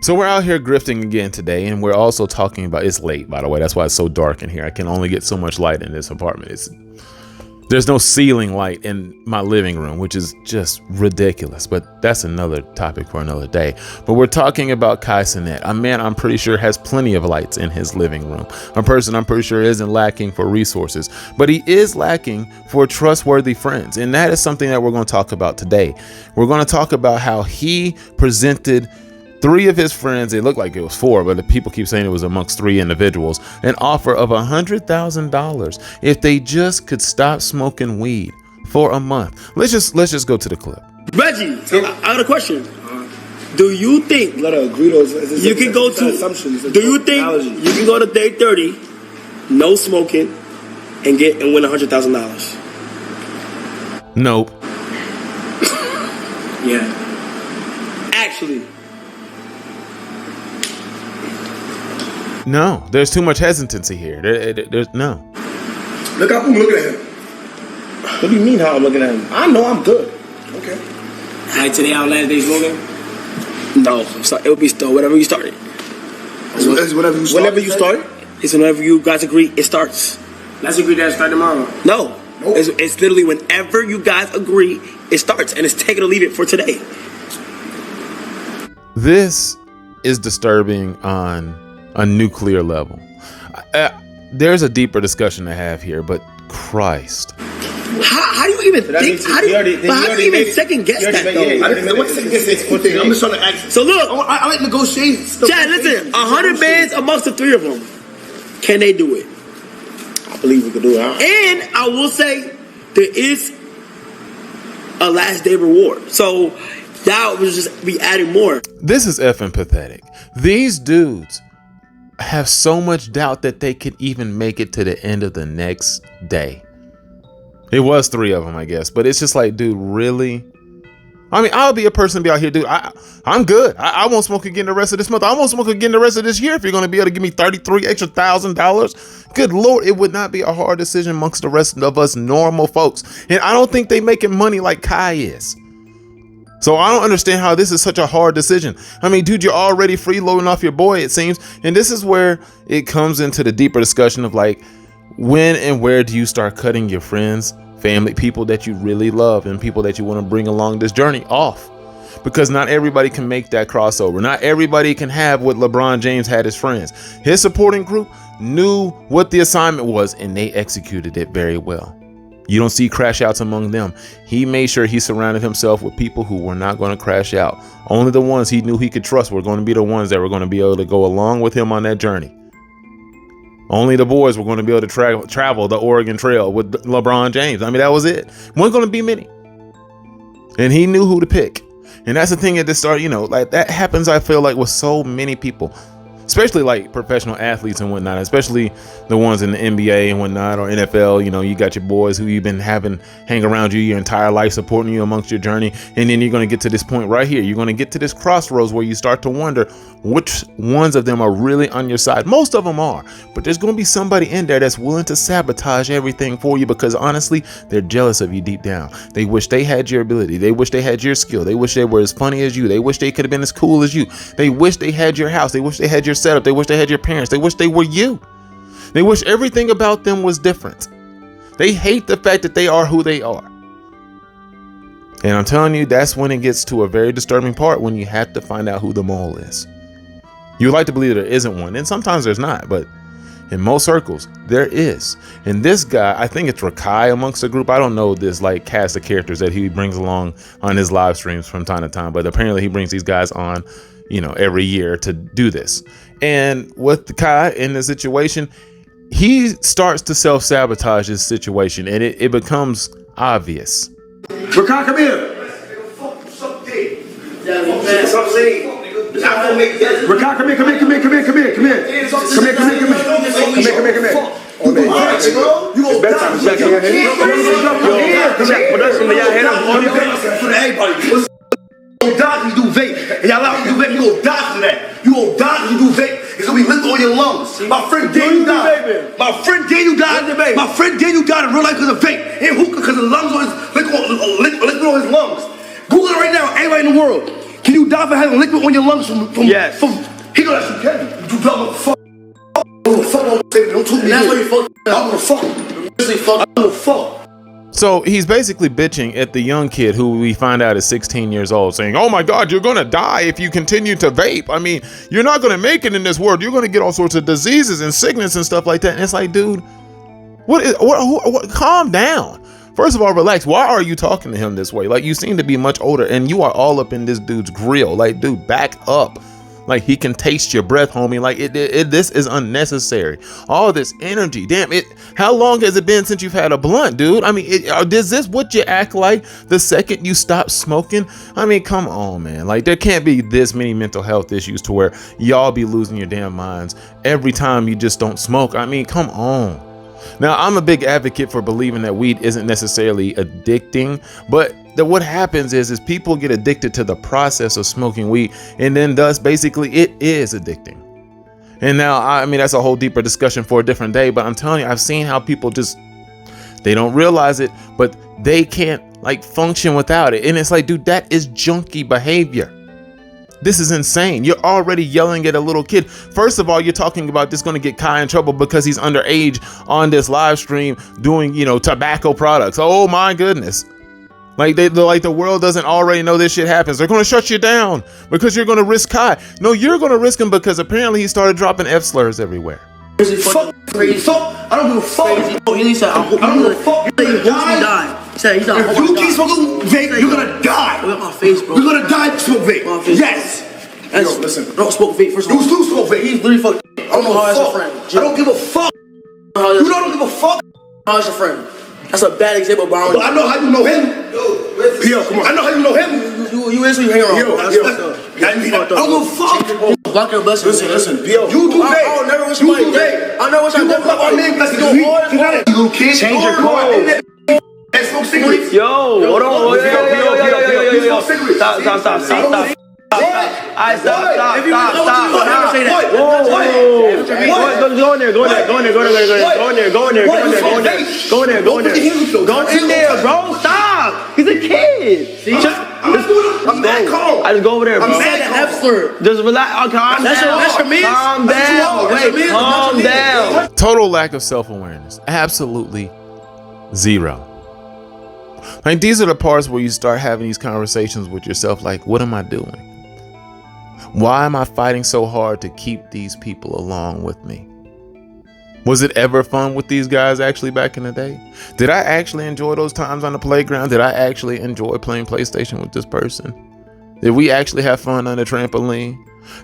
So we're out here grifting again today, and we're also talking about, it's late, by the way. That's why it's so dark in here. I can only get so much light in this apartment. There's no ceiling light in my living room, which is just ridiculous. But that's another topic for another day. But we're talking about Cenat, a man I'm pretty sure has plenty of lights in his living room. A person I'm pretty sure isn't lacking for resources, but he is lacking for trustworthy friends. And that is something that we're going to talk about today. We're going to talk about how he presented 3 of his friends, it looked like it was 4, but the people keep saying it was amongst 3 individuals, an offer of $100,000 if they just could stop smoking weed for a month. Let's just go to the clip. Reggie, I got a question. Do you think you can go to assumptions? Do you think you can go to day 30, no smoking, and win $100,000? Nope. Yeah. Actually. No, there's too much hesitancy here. There's no. Look how I'm looking at him. What do you mean how I'm looking at him? I know I'm good. Okay. All right, today our last day smoking? No, it will be still whatever you started. It's whatever you start. Whenever you start, it's whenever you guys agree, it starts. Let's agree that it starts tomorrow. No. Nope. It's literally whenever you guys agree, it starts. And it's take it or leave it for today. This is disturbing on a nuclear level. There's a deeper discussion to have here, but Christ. How do you even think? How do you even second guess that though? What's second guess? I'm just trying to ask. So look, I like negotiations. Chad, listen, 100 bands amongst the 3 of them. Can they do it? I believe we can do it. And I will say there is a last day reward. So that would just be adding more. This is effing pathetic. These dudes have so much doubt that they could even make it to the end of the next day. It was 3 of them, I guess, but it's just like, dude, really? I mean, I'll be a person to be out here, dude. I'm good. I won't smoke again the rest of this month. I won't smoke again the rest of this year. If you're going to be able to give me $33,000 extra, good Lord, it would not be a hard decision amongst the rest of us normal folks. And I don't think they making money like Kai is. So I don't understand how this is such a hard decision. I mean, dude, you're already freeloading off your boy, it seems. And this is where it comes into the deeper discussion of like, when and where do you start cutting your friends, family, people that you really love and people that you want to bring along this journey off? Because not everybody can make that crossover. Not everybody can have what LeBron James had his friends. His supporting group knew what the assignment was and they executed it very well. You don't see crash outs among them. He made sure he surrounded himself with people who were not going to crash out. Only the ones he knew he could trust were going to be the ones that were going to be able to go along with him on that journey. Only the boys were going to be able to travel the Oregon Trail with LeBron James. I mean, that was it. Wasn't going to be many. And he knew who to pick. And that's the thing at the start, like that happens, I feel like, with so many people. Especially like professional athletes and whatnot, especially the ones in the NBA and whatnot, or NFL. You got your boys who you've been having hang around you your entire life, supporting you amongst your journey. And then you're going to get to this point right here. You're going to get to this crossroads where you start to wonder which ones of them are really on your side. Most of them are, but there's going to be somebody in there that's willing to sabotage everything for you because honestly, they're jealous of you deep down. They wish they had your ability. They wish they had your skill. They wish they were as funny as you. They wish they could have been as cool as you. They wish they had your house. They wish they had your setup. They wish they had your parents. They wish they were you. They wish everything about them was different. They hate the fact that they are who they are. And I'm telling you, that's when it gets to a very disturbing part, when you have to find out who the mole is. You like to believe there isn't one, and sometimes there's not, but in most circles, there is. And this guy, I think it's Rakai amongst the group. I don't know this like cast of characters that he brings along on his live streams from time to time, but apparently he brings these guys on every year to do this. And with the Kai in the situation, he starts to self-sabotage his situation, and it becomes obvious. Rakai, come here. Rakai, come here. You go bedtime. It's do vape, and y'all out do vape, you gon' die for that. You gon' die if you do vape. It's gonna be lit on your lungs. My friend Daniel died. My friend Daniel died in real life because of vape. And hookah because the lungs on his lit on his lungs. Google it right now, anybody in the world. Can you you die for having liquid on your lungs from Yes. He know that's heavy. You dumb motherfucker. Don't talk to me. That's why you fuck. I'm gonna fuck. I'm gonna fuck. So he's basically bitching at the young kid who we find out is 16 years old, saying, oh my God, you're gonna die if you continue to vape. I mean, you're not gonna make it in this world. You're gonna get all sorts of diseases and sickness and stuff like that. And it's like, dude, what calm down. First of all, relax. Why are you talking to him this way? Like, you seem to be much older and you are all up in this dude's grill. Like, dude, back up. Like, he can taste your breath, homie. Like, this is unnecessary. All this energy. Damn it. How long has it been since you've had a blunt, dude? I mean, is this what you act like the second you stop smoking? I mean, come on, man. Like, there can't be this many mental health issues to where y'all be losing your damn minds every time you just don't smoke. I mean, come on. Now, I'm a big advocate for believing that weed isn't necessarily addicting, but what happens is people get addicted to the process of smoking weed, and then thus basically it is addicting. And now, I mean, that's a whole deeper discussion for a different day, but I'm telling you, I've seen how people they don't realize it, but they can't like function without it. And it's like, dude, that is junkie behavior. This is insane. You're already yelling at a little kid. First of all, you're talking about this going to get Kai in trouble because he's underage on this live stream doing, tobacco products. Oh my goodness. Like the world doesn't already know this shit happens. They're going to shut you down because you're going to risk Kai. No, you're going to risk him because apparently he started dropping F slurs everywhere. Fuck, crazy. Fuck. I don't give a fuck. He said, I don't give a fuck. He hopes we die. He said, he's not. If you keep smoking vape, you're gonna die. We're on my face, bro. You're gonna die to smoke vape. Yes. Yo, listen. Don't smoke vape. First of all, you do smoke vape. He's literally fucking. I don't know how that's your friend. I don't give a fuck. You don't give a fuck. How's your friend? That's a bad example, bro. But I know how you know him. Yo, come on. I know how you know him. You is who you hang around. Yo. I don't give a fuck. Block your blessings. Listen. Yo, you do vape. I'll never wish somebody vape. I never wish I never block my man because you little kid. Change your code. And smoke cigarettes. Yo, hold on. Yo. Stop. I stop. Never say that. Whoa. Go in there, bro. Stop. He's a kid. I'm that calm. I just go over there, bro. I'm mad at F slur. Just relax. Calm down. Calm down. Total lack of self-awareness. Absolutely zero. Like, these are the parts where you start having these conversations with yourself. Like, what am I doing? Why am I fighting so hard to keep these people along with me? Was it ever fun with these guys actually back in the day? Did I actually enjoy those times on the playground? Did I actually enjoy playing PlayStation with this person? Did we actually have fun on the trampoline?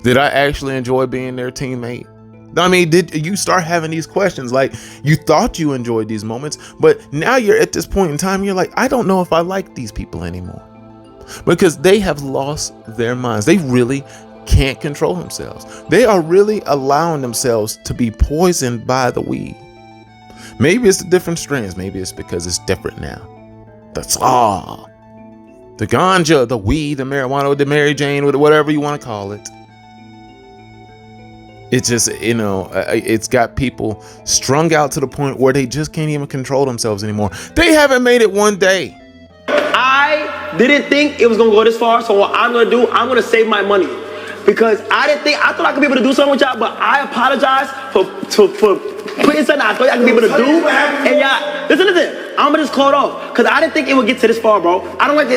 Did I actually enjoy being their teammate? I mean, did you start having these questions? Like, you thought you enjoyed these moments, but now you're at this point in time, you're like, I don't know if I like these people anymore. Because they have lost their minds. They really can't control themselves. They are really allowing themselves to be poisoned by the weed. Maybe it's the different strains. Maybe it's because it's different now. That's all. The ganja, the weed, the marijuana, the Mary Jane, whatever you want to call it. It's just, it's got people strung out to the point where they just can't even control themselves anymore. They haven't made it one day. I didn't think it was going to go this far. So what I'm going to do, I'm going to save my money. Because I thought I could be able to do something with y'all, but I apologize for putting something I thought I could be able to do. And y'all, listen, I'm gonna just call it off. Because I didn't think it would get to this far, bro. I don't like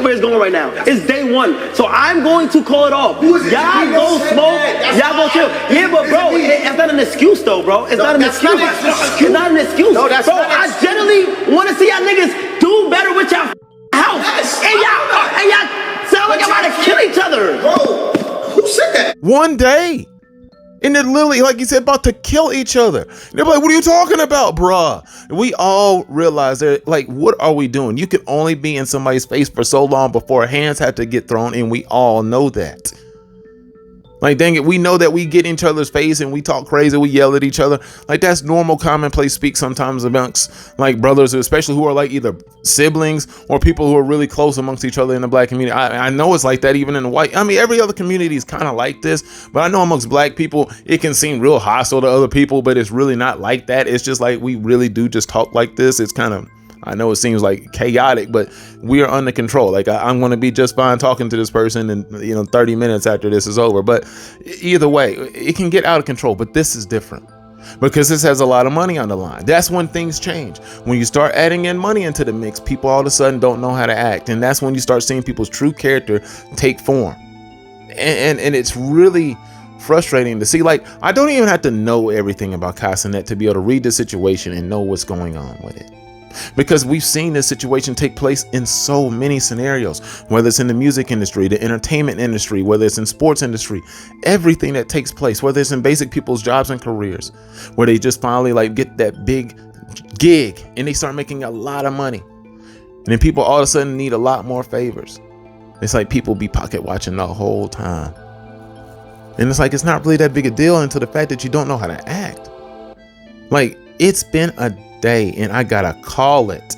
where it's going right now. It's day one. So I'm going to call it off. Y'all go smoke, y'all go chill. Yeah, but bro, it's not an excuse though, bro. It's not an excuse. It's not an excuse. Bro, I generally want to see y'all niggas do better with y'all house. And y'all sound like y'all about to kill each other. Bro. Who said that? One day. And they're literally, like you said, about to kill each other. And they're like, what are you talking about, bruh? And we all realize they're like, what are we doing? You can only be in somebody's face for so long before hands have to get thrown. And we all know that. Like, dang it, we know that we get in each other's face and we talk crazy, we yell at each other. Like, that's normal commonplace speak sometimes amongst like brothers, especially who are like either siblings or people who are really close amongst each other in the black community. I know it's like that even in the white. I mean, every other community is kind of like this, but I know amongst black people, it can seem real hostile to other people, but it's really not like that. It's just like we really do just talk like this. It's kind of I know it seems like chaotic, but we are under control. Like I'm going to be just fine talking to this person in 30 minutes after this is over. But either way, it can get out of control. But this is different because this has a lot of money on the line. That's when things change. When you start adding in money into the mix, people all of a sudden don't know how to act. And that's when you start seeing people's true character take form. And it's really frustrating to see. Like, I don't even have to know everything about Cenat to be able to read the situation and know what's going on with it. Because we've seen this situation take place in so many scenarios, whether it's in the music industry, the entertainment industry, whether it's in sports industry, everything that takes place, whether it's in basic people's jobs and careers, where they just finally like get that big gig and they start making a lot of money. And then people all of a sudden need a lot more favors. It's like people be pocket watching the whole time. And it's like, it's not really that big a deal until the fact that you don't know how to act. Like, it's been a day and I gotta call it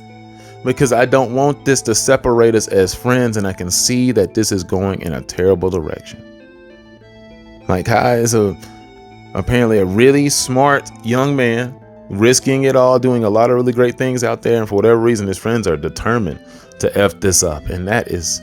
because I don't want this to separate us as friends, and I can see that this is going in a terrible direction. Like, Kai is apparently a really smart young man, risking it all, doing a lot of really great things out there, and for whatever reason his friends are determined to F this up, and that is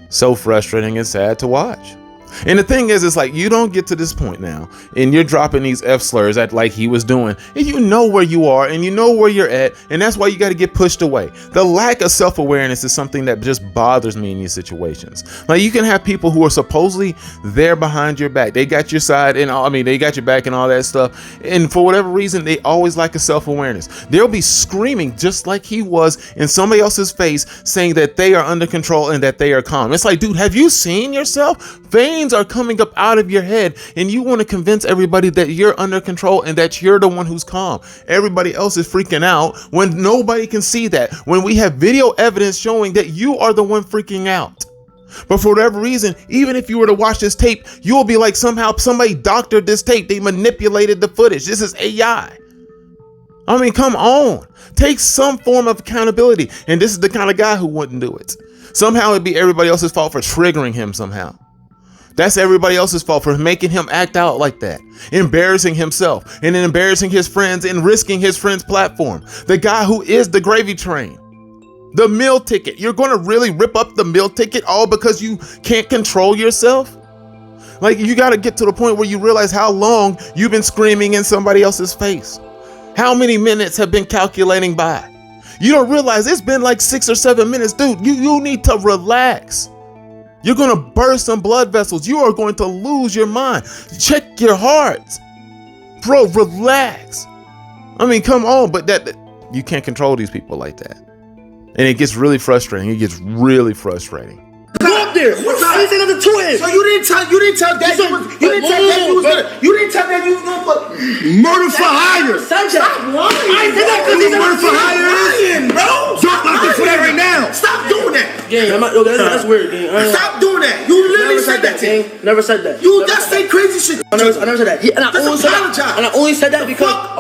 so frustrating and sad to watch. And the thing is, it's like, you don't get to this point now and you're dropping these F slurs at like he was doing, and you know where you are and you know where you're at, and that's why you got to get pushed away. The lack of self-awareness is something that just bothers me in these situations. Like, you can have people who are supposedly there behind your back, they got your side and they got your back and all that stuff, and for whatever reason they always lack a self-awareness. They'll be screaming just like he was in somebody else's face, saying that they are under control and that they are calm. It's like, dude, have you seen yourself? Veins are coming up out of your head and you want to convince everybody that you're under control and that you're the one who's calm. Everybody else is freaking out when nobody can see that, when we have video evidence showing that you are the one freaking out. But for whatever reason, even if you were to watch this tape, you'll be like, somehow somebody doctored this tape, they manipulated the footage, this is AI. I mean, come on, take some form of accountability. And this is the kind of guy who wouldn't do it. Somehow it'd be everybody else's fault for triggering him somehow. That's everybody else's fault for making him act out like that, embarrassing himself and then embarrassing his friends and risking his friend's platform. The guy who is the gravy train, the meal ticket. You're going to really rip up the meal ticket all because you can't control yourself? Like, you got to get to the point where you realize how long you've been screaming in somebody else's face. How many minutes have been calculating by? You don't realize it's been like 6 or 7 minutes. Dude, you need to relax. You're going to burst some blood vessels. You are going to lose your mind. Check your heart. Bro, relax. I mean, come on. But that you can't control these people like that. And it gets really frustrating. It gets really frustrating. Go up there. I didn't say nothing to him. So you didn't tell Dad you was gonna put murder for hire. Stop lying. I said that because he's murder for hire, bro. Don't like this for that right now. Stop doing that. Yeah, that's weird. Gang. Stop doing that. You literally said that. Never said that. You just say crazy shit. I never said that. And I only said that because now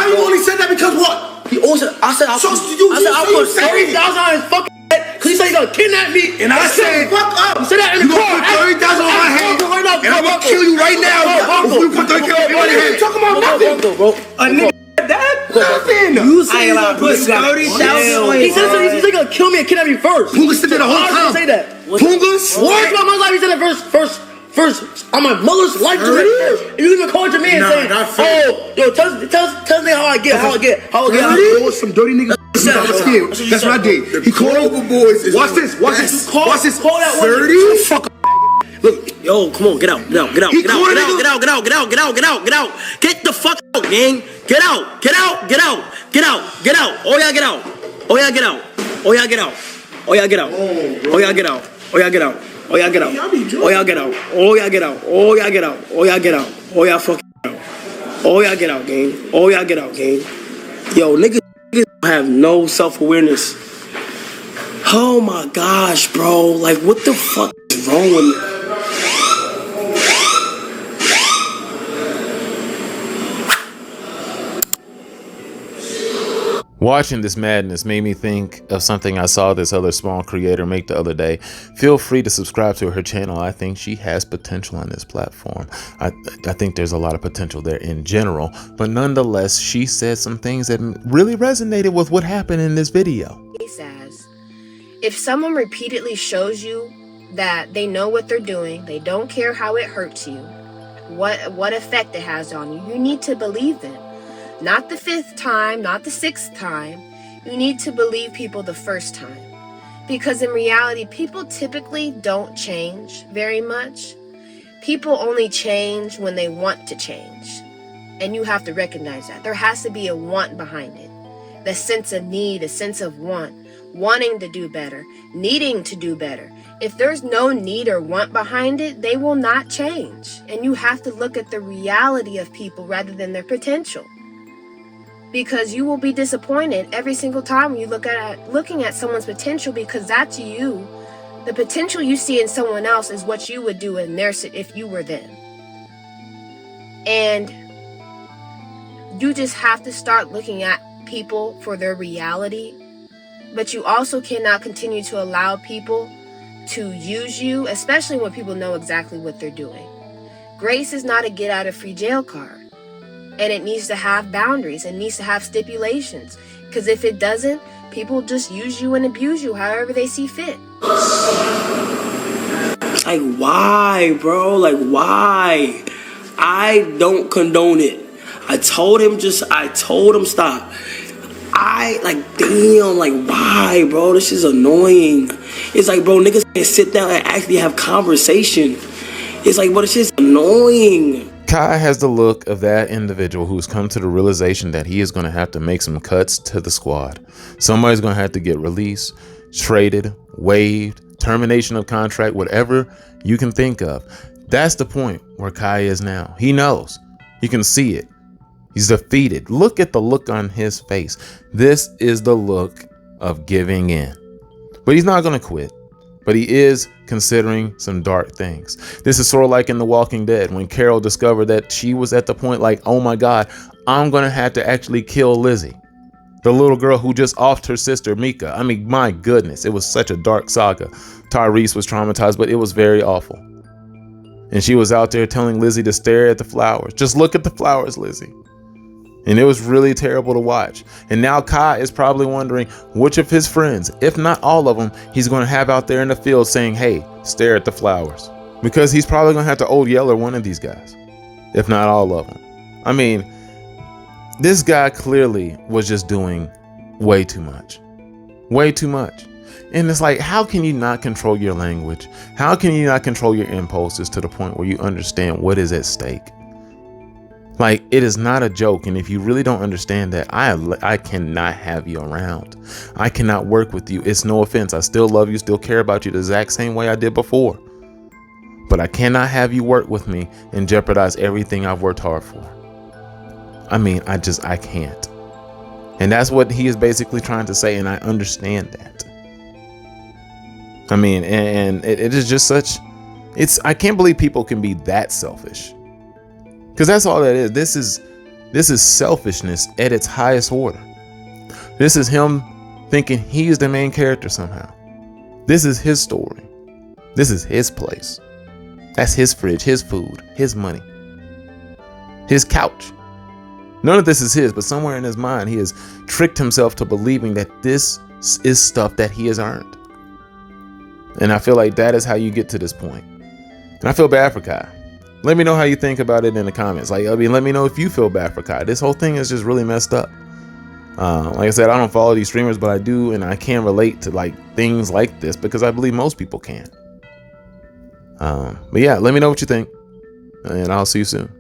you only said that because what? He also I said I put $30,000 on his fucking head because he said he's gonna kidnap me. And I said, fuck up. You said that in the car. You gonna put $30,000 on my head, and I'm gonna kill you right now. Before you put $30,000 on my head. Talking about nothing, bro. A nigga that nothing. You said he's gonna put $30,000 on his head. He's gonna kill me and kidnap me first. Punga said that the whole time. Say that. Punga? Words about my life. He said that first. On my mother's life, and you even called your man saying, "Oh, yo, tell me how I get. There was some dirty niggas. That's what I did. He called over boys. Watch this. Call that 30. Fuck. Look, yo, come on, get out. Get the fuck out, gang. Get out. Oh yeah, get out. Oh yeah, get out. Oh yeah, get out. Oh yeah, get out. Oh yeah, get out. Oh yeah, get out. Oh yeah, get out. Oh yeah, get out. Oh yeah, get out. Oh yeah, get out. Oh yeah, get out. Oh yeah, fuck out. Oh yeah, get out, gang. Oh yeah, get out, gang. Yo, niggas have no self-awareness. Oh my gosh, bro. Like, what the fuck is wrong with me? Watching this madness made me think of something I saw this other small creator make the other day. Feel free to subscribe to her channel. I think she has potential on this platform. I think there's a lot of potential there in general, but nonetheless, she said some things that really resonated with what happened in this video. He says, if someone repeatedly shows you that they know what they're doing, they don't care how it hurts you, what effect it has on you, you need to believe them. Not the 5th time, not the 6th time. You need to believe people the first time. Because in reality, people typically don't change very much. People only change when they want to change. And you have to recognize that. There has to be a want behind it. The sense of need, a sense of want. Wanting to do better. Needing to do better. If there's no need or want behind it, they will not change. And you have to look at the reality of people rather than their potential. Because you will be disappointed every single time you looking at someone's potential, because that's you. The potential you see in someone else is what you would do in their if you were them. And you just have to start looking at people for their reality. But you also cannot continue to allow people to use you, especially when people know exactly what they're doing. Grace is not a get out of free jail card. And it needs to have boundaries. It needs to have stipulations. Because if it doesn't, people just use you and abuse you however they see fit. Like, why, bro? Like, why? I don't condone it. I told him stop. Damn, like, why, bro? This is annoying. It's like, bro, niggas can't sit down and actually have conversation. It's like, but it's just annoying. Kai has the look of that individual who's come to the realization that he is going to have to make some cuts to the squad. Somebody's going to have to get released, traded, waived, termination of contract, whatever you can think of. That's the point where Kai is now. He knows. You can see it. He's defeated. Look at the look on his face. This is the look of giving in. But he's not going to quit. But he is considering some dark things. This is sort of like in The Walking Dead when Carol discovered that she was at the point like, oh my God, I'm going to have to actually kill Lizzie. The little girl who just offed her sister, Mika. I mean, my goodness, it was such a dark saga. Tyrese was traumatized, but it was very awful. And she was out there telling Lizzie to stare at the flowers. Just look at the flowers, Lizzie. And it was really terrible to watch. And now Kai is probably wondering which of his friends, if not all of them, he's going to have out there in the field saying, hey, stare at the flowers. Because he's probably going to have to Old Yeller one of these guys, if not all of them. I mean, this guy clearly was just doing way too much. Way too much. And it's like, how can you not control your language? How can you not control your impulses to the point where you understand what is at stake? Like, it is not a joke. And if you really don't understand that, I cannot have you around. I cannot work with you. It's no offense. I still love you, still care about you the exact same way I did before. But I cannot have you work with me and jeopardize everything I've worked hard for. I mean, I can't. And that's what he is basically trying to say. And I understand that. I mean, and it is just such, I can't believe people can be that selfish. Because that's all that is. This is selfishness at its highest order. This is him thinking he is the main character somehow. This is his story. This is his place. That's his fridge, his food, his money, his couch. None of this is his, but somewhere in his mind, he has tricked himself to believing that this is stuff that he has earned. And I feel like that is how you get to this point. And I feel bad for Kai. Let me know how you think about it in the comments. Like, I mean, let me know if you feel bad for Kai. This whole thing is just really messed up. Like I said, I don't follow these streamers, but I do, and I can relate to like things like this because I believe most people can. But yeah, let me know what you think, and I'll see you soon.